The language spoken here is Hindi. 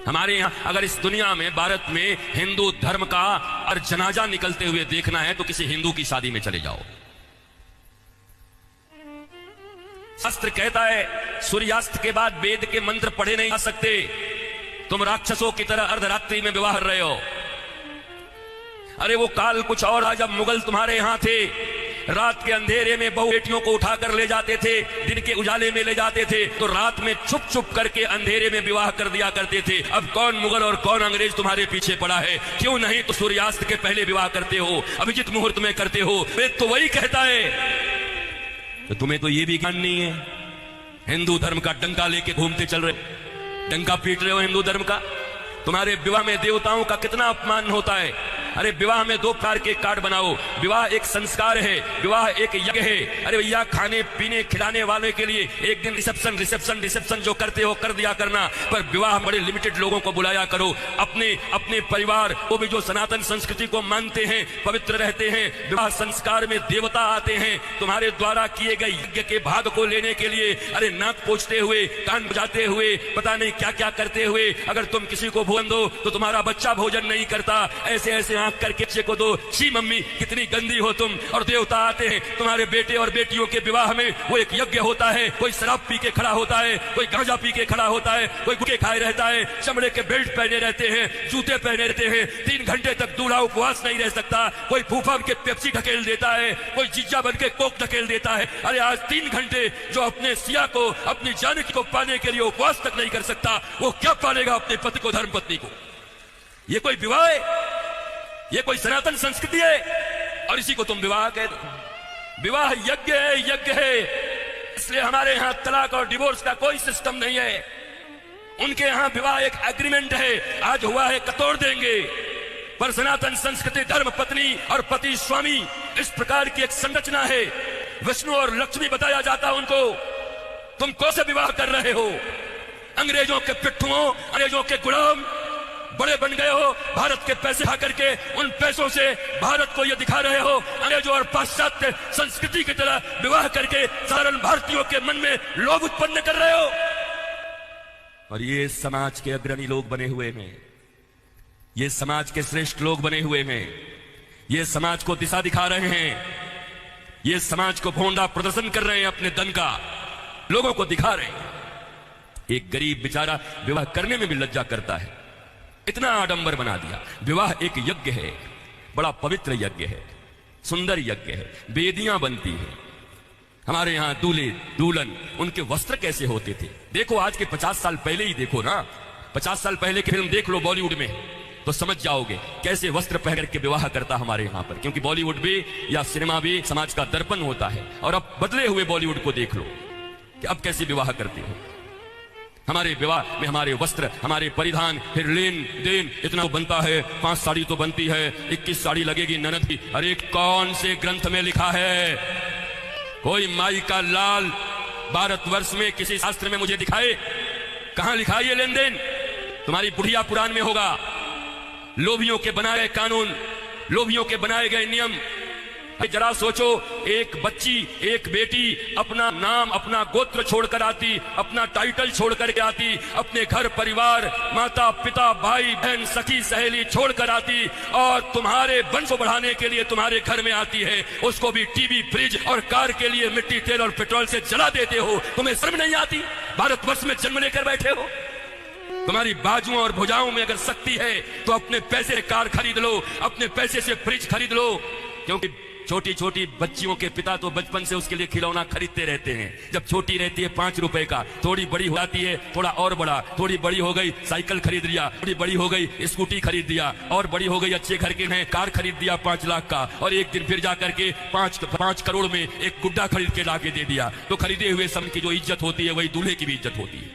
हमारे यहाँ अगर इस दुनिया में भारत में हिंदू धर्म का और जनाजा निकलते हुए देखना है तो किसी हिंदू की शादी में चले जाओ। शास्त्र कहता है सूर्यास्त के बाद वेद के मंत्र पढ़े नहीं जा सकते। तुम राक्षसों की तरह अर्धरात्रि में विवाह रहे हो। अरे वो काल कुछ और था जब मुगल तुम्हारे यहां थे। रात के अंधेरे में बहु बेटियों को उठाकर ले जाते थे, दिन के उजाले में ले जाते थे, तो रात में छुप छुप करके अंधेरे में विवाह कर दिया करते थे। अब कौन मुगल और कौन अंग्रेज तुम्हारे पीछे पड़ा है? क्यों नहीं तो सूर्यास्त के पहले विवाह करते हो, अभिजित मुहूर्त में करते हो। वेद तो वही कहता है। तो तुम्हें तो ये भी ज्ञान नहीं है। हिंदू धर्म का डंका लेके घूमते चल रहे, डंका पीट रहे हो हिंदू धर्म का। तुम्हारे विवाह में देवताओं का कितना अपमान होता है। अरे विवाह में दो प्रकार के कार्ड बनाओ। विवाह एक संस्कार है, विवाह एक यज्ञ है। अरे भैया खाने पीने खिलाने वाले के लिए एक दिन रिसेप्शन रिसेप्शन रिसेप्शन जो करते हो कर दिया करना, पर विवाह बड़े लिमिटेड लोगों को बुलाया करो। अपने अपने परिवार वो भी जो सनातन संस्कृति को मानते हैं, पवित्र रहते हैं। विवाह संस्कार में देवता आते हैं तुम्हारे द्वारा किए गए यज्ञ के भाग को लेने के लिए। अरे नाक पोंछते हुए, कान बजाते हुए, पता नहीं क्या क्या करते हुए अगर तुम किसी को भोजन दो तो तुम्हारा बच्चा भोजन नहीं करता। ऐसे ऐसे करके बच्चे को दो, छी मम्मी कितनी गंदी हो तुम। और देवता आते हैं तुम्हारे बेटे और बेटियों के विवाह में। वो एक यज्ञ होता है। कोई शराब पी के खड़ा होता है, कोई गांजा पी के खड़ा होता है, कोई गुटखे खाए रहता है, चमड़े के बेल्ट पहने रहते हैं, जूते पहने रहते हैं। 3 घंटे तक दूल्हा उपवास नहीं रह सकता। कोई फूफा के पेप्सी ढकेल देता है, कोई जीजा बन के कोक ढकेल देता है। अरे आज 3 घंटे जो अपने सिया को, अपनी जानकी को पाने के लिए उपवास तक नहीं कर सकता, वो क्या पालेगा अपने पति को, धर्म पत्नी को? ये कोई विवाह है? ये कोई सनातन संस्कृति है? और इसी को तुम विवाह कह दो। विवाह यज्ञ है, यज्ञ है। इसलिए हमारे यहां तलाक और डिवोर्स का कोई सिस्टम नहीं है। उनके यहां विवाह एक एग्रीमेंट है, आज हुआ है कतोड़ देंगे। पर सनातन संस्कृति धर्म पत्नी और पति स्वामी इस प्रकार की एक संरचना है। विष्णु और लक्ष्मी बताया जाता है उनको। तुम कौन से विवाह कर रहे हो? अंग्रेजों के पिट्ठुओं, अंग्रेजों के गुलाम बड़े बन गए हो। भारत के पैसे खा करके उन पैसों से भारत को ये दिखा रहे हो अंग्रेजों और पाश्चात्य संस्कृति की तरह विवाह करके साधारण भारतीयों के मन में लोभ उत्पन्न कर रहे हो। और ये समाज के अग्रणी लोग बने हुए हैं, ये समाज के श्रेष्ठ लोग बने हुए हैं, ये समाज को दिशा दिखा रहे हैं, ये समाज को भोंडा प्रदर्शन कर रहे हैं, अपने धन का लोगों को दिखा रहे हैं। एक गरीब बेचारा विवाह करने में भी लज्जा करता है, इतना आडंबर बना दिया। विवाह एक यज्ञ है, बड़ा पवित्र यज्ञ है, सुंदर यज्ञ है, वेदियां बनती हैं। हमारे यहां दूल्हे दुल्हन उनके वस्त्र कैसे होते थे देखो। आज के 50 साल पहले ही देखो ना, 50 साल पहले की फिल्म देख लो बॉलीवुड में, तो समझ जाओगे कैसे वस्त्र पहन के विवाह करता हमारे यहां पर। क्योंकि बॉलीवुड भी या सिनेमा भी समाज का दर्पण होता है। और अब बदले हुए बॉलीवुड को देख लो कि अब कैसे विवाह करते हो। हमारे विवाह में हमारे वस्त्र, हमारे परिधान, फिर लेन देन इतना बनता है। 5 साड़ी तो बनती है, 21 साड़ी लगेगी ननद की। अरे कौन से ग्रंथ में लिखा है? कोई माई का लाल भारतवर्ष में किसी शास्त्र में मुझे दिखाए? कहां लिखा ये लेन देन? तुम्हारी बुढ़िया पुराण में होगा। लोभियों के बनाए गए कानून, लोभियों के बनाए गए नियम। जरा सोचो, एक बच्ची, एक बेटी अपना नाम, अपना गोत्र छोड़कर आती, अपना टाइटल छोड़कर के आती, अपने घर परिवार, माता पिता भाई बहन सखी सहेली छोड़कर आती, और तुम्हारे वंश को बढ़ाने के लिए तुम्हारे घर में आती है। उसको भी टीवी, फ्रिज और कार के लिए मिट्टी, तेल और पेट्रोल से जला देते हो। तुम्हें शर्म नहीं आती? भारतवर्ष में जन्म लेकर बैठे हो। तुम्हारी बाजुओं और भुजाओं में अगर शक्ति है तो अपने पैसे से कार खरीद लो, अपने पैसे से फ्रिज खरीद लो। क्योंकि छोटी छोटी बच्चियों के पिता तो बचपन से उसके लिए खिलौना खरीदते रहते हैं। जब छोटी रहती है 5 रुपए का, थोड़ी बड़ी हो जाती है थोड़ा और बड़ा, थोड़ी बड़ी हो गई साइकिल खरीद लिया, थोड़ी बड़ी हो गई स्कूटी खरीद दिया, और बड़ी हो गई अच्छे घर के हैं कार खरीद दिया 5 लाख का। और एक दिन फिर जाकर के 5 करोड़ में एक गुड्डा खरीद के लाके दे दिया। तो खरीदे हुए सम की जो इज्जत होती है वही दूल्हे की भी इज्जत होती है।